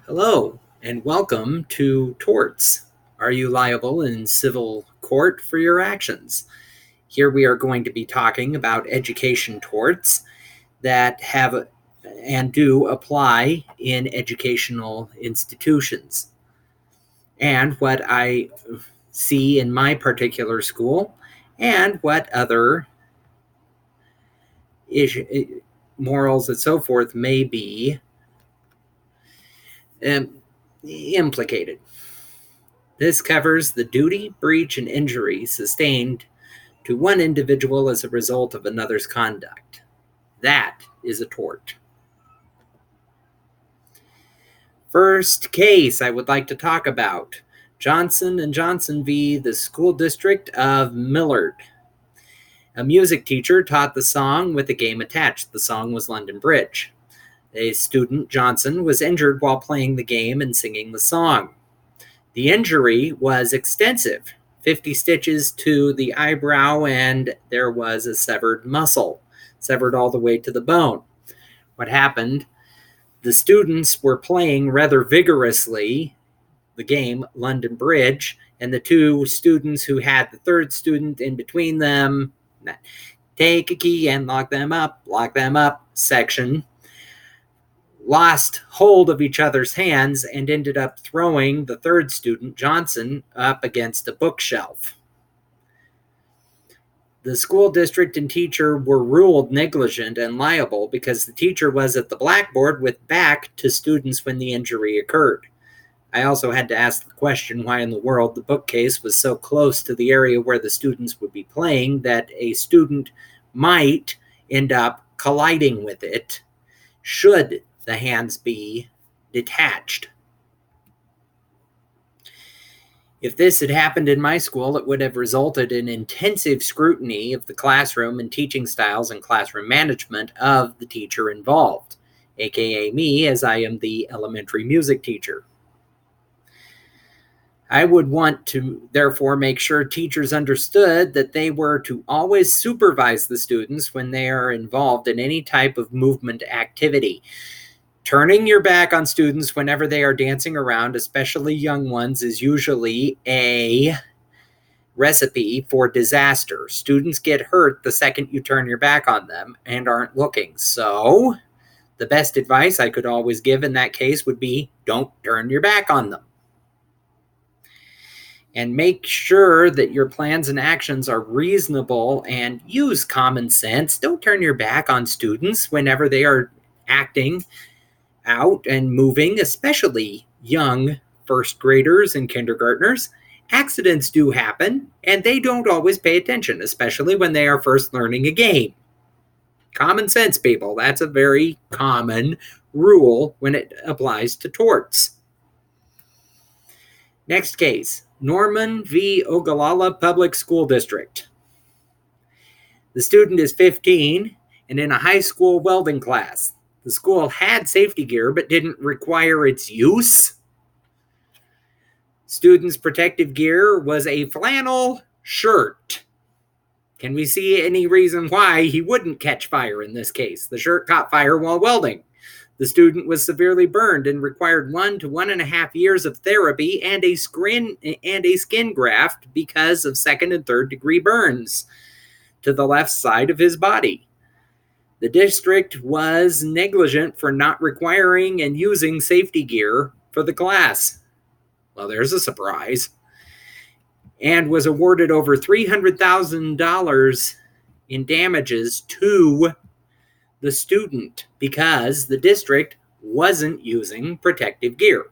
Hello, and welcome to Torts. Are you liable in civil court for your actions? Here we are going to be talking about education torts that have and do apply in educational institutions. And what I see in my particular school, and what other morals and so forth may be implicated. This covers the duty, breach, and injury sustained to one individual as a result of another's conduct. That is a tort. First case I would like to talk about, Johnson & Johnson v. the School District of Millard. A music teacher taught the song with a game attached. The song was London Bridge. A student, Johnson, was injured while playing the game and singing the song. The injury was extensive, 50 stitches to the eyebrow, and there was a severed muscle, severed all the way to the bone. What happened? The students were playing rather vigorously the game London Bridge, and the two students who had the third student in between them, take a key and lock them up section, lost hold of each other's hands and ended up throwing the third student, Johnson, up against a bookshelf. The school district and teacher were ruled negligent and liable because the teacher was at the blackboard with back to students when the injury occurred. I also had to ask the question why in the world the bookcase was so close to the area where the students would be playing that a student might end up colliding with it should the hands be detached. If this had happened in my school, it would have resulted in intensive scrutiny of the classroom and teaching styles and classroom management of the teacher involved, aka me, as I am the elementary music teacher. I would want to therefore make sure teachers understood that they were to always supervise the students when they are involved in any type of movement activity. Turning your back on students whenever they are dancing around, especially young ones, is usually a recipe for disaster. Students get hurt the second you turn your back on them and aren't looking. So the best advice I could always give in that case would be don't turn your back on them. And make sure that your plans and actions are reasonable and use common sense. Don't turn your back on students whenever they are acting out and moving, especially young first graders and kindergartners. Accidents do happen, and they don't always pay attention, especially when they are first learning a game. Common sense, people. That's a very common rule when it applies to torts. Next case, Norman v. Ogallala Public School District. The student is 15 and in a high school welding class. The school had safety gear but didn't require its use. Student's protective gear was a flannel shirt. Can we see any reason why he wouldn't catch fire in this case? The shirt caught fire while welding. The student was severely burned and required 1 to 1.5 years of therapy and a skin graft because of second and third degree burns to the left side of his body. The district was negligent for not requiring and using safety gear for the class. Well, there's a surprise. And was awarded over $300,000 in damages to the student because the district wasn't using protective gear.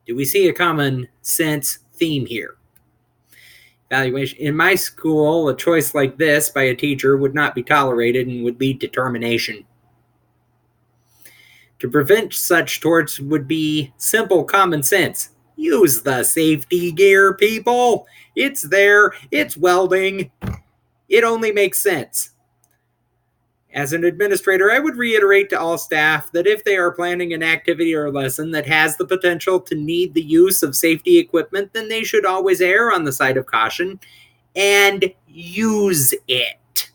Do we see a common sense theme here? Evaluation. In my school, a choice like this by a teacher would not be tolerated and would lead to termination. To prevent such torts would be simple common sense. Use the safety gear, people. It's there. It's welding. It only makes sense. As an administrator, I would reiterate to all staff that if they are planning an activity or lesson that has the potential to need the use of safety equipment, then they should always err on the side of caution and use it.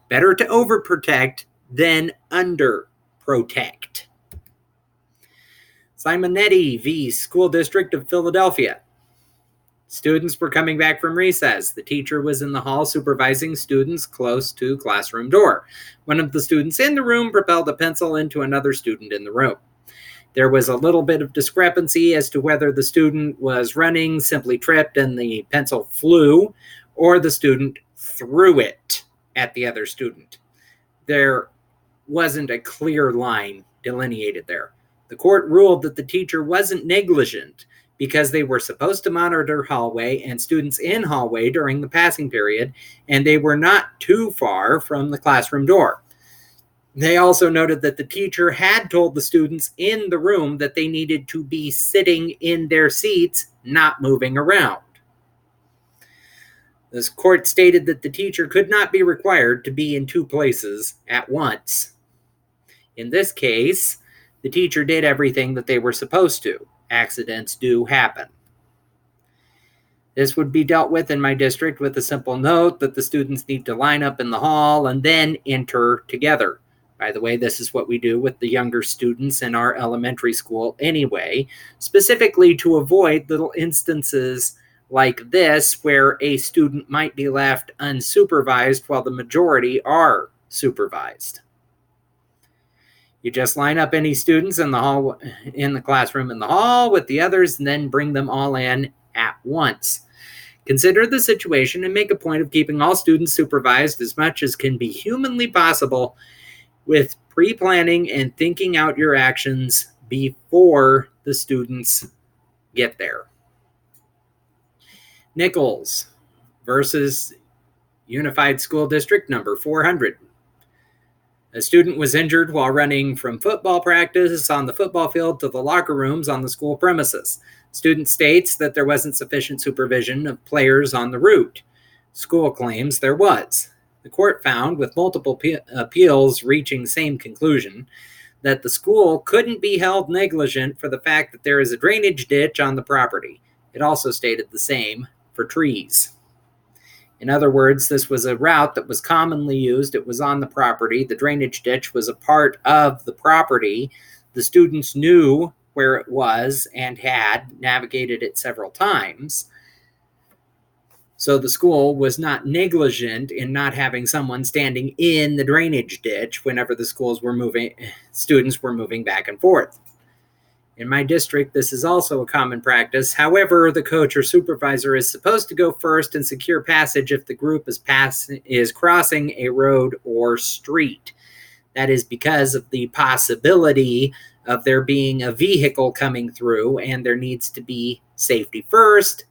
Better to overprotect than underprotect. Simonetti v. School District of Philadelphia. Students were coming back from recess. The teacher was in the hall supervising students close to classroom door. One of the students in the room propelled a pencil into another student in the room. There was a little bit of discrepancy as to whether the student was running, simply tripped, and the pencil flew, or the student threw it at the other student. There wasn't a clear line delineated there. The court ruled that the teacher wasn't negligent because they were supposed to monitor hallway and students in hallway during the passing period, and they were not too far from the classroom door. They also noted that the teacher had told the students in the room that they needed to be sitting in their seats, not moving around. This court stated that the teacher could not be required to be in two places at once. In this case, the teacher did everything that they were supposed to. Accidents do happen. This would be dealt with in my district with a simple note that the students need to line up in the hall and then enter together. By the way, this is what we do with the younger students in our elementary school anyway, specifically to avoid little instances like this where a student might be left unsupervised while the majority are supervised. You just line up any students in the hall, in the classroom in the hall with the others, and then bring them all in at once. Consider the situation and make a point of keeping all students supervised as much as can be humanly possible with pre-planning and thinking out your actions before the students get there. Nichols versus Unified School District number 400. A student was injured while running from football practice on the football field to the locker rooms on the school premises. Student states that there wasn't sufficient supervision of players on the route. School claims there was. The court found, with multiple appeals reaching same conclusion, that the school couldn't be held negligent for the fact that there is a drainage ditch on the property. It also stated the same for trees. In other words, this was a route that was commonly used. It was on the property. The drainage ditch was a part of the property. The students knew where it was and had navigated it several times. So the school was not negligent in not having someone standing in the drainage ditch whenever the students were moving back and forth. In my district, this is also a common practice. However, the coach or supervisor is supposed to go first and secure passage if the group is crossing a road or street. That is because of the possibility of there being a vehicle coming through, and there needs to be safety first.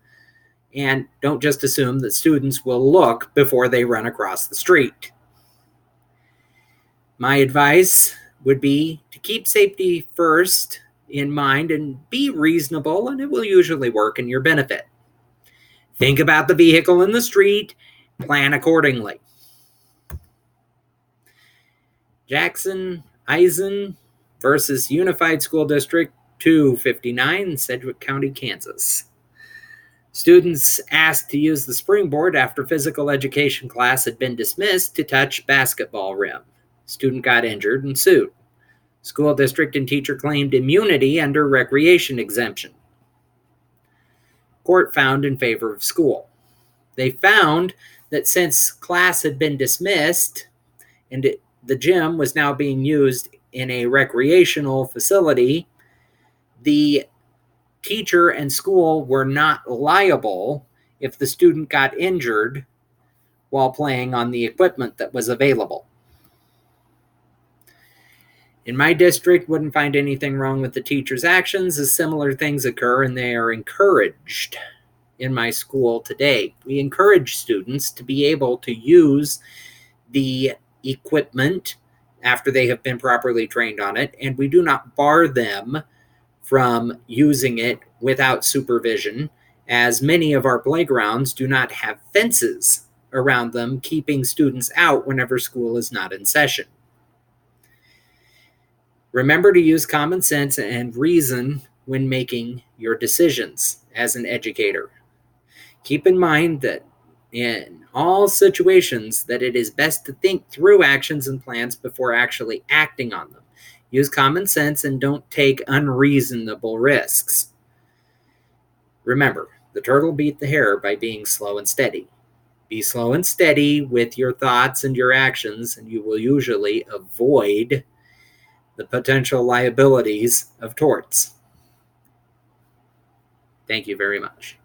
And don't just assume that students will look before they run across the street. My advice would be to keep safety first in mind and be reasonable, and it will usually work in your benefit. Think about the vehicle in the street, plan accordingly. Jackson Eisen versus Unified School District 259, Sedgwick County, Kansas. Students asked to use the springboard after physical education class had been dismissed to touch basketball rim. Student got injured and sued. School district and teacher claimed immunity under recreation exemption. Court found in favor of school. They found that since class had been dismissed and the gym was now being used in a recreational facility, the teacher and school were not liable if the student got injured while playing on the equipment that was available. In my district, wouldn't find anything wrong with the teacher's actions as similar things occur, and they are encouraged in my school today. We encourage students to be able to use the equipment after they have been properly trained on it, and we do not bar them from using it without supervision, as many of our playgrounds do not have fences around them, keeping students out whenever school is not in session. Remember to use common sense and reason when making your decisions as an educator. Keep in mind that in all situations that it is best to think through actions and plans before actually acting on them. Use common sense and don't take unreasonable risks. Remember, the turtle beat the hare by being slow and steady. Be slow and steady with your thoughts and your actions, and you will usually avoid the potential liabilities of torts. Thank you very much.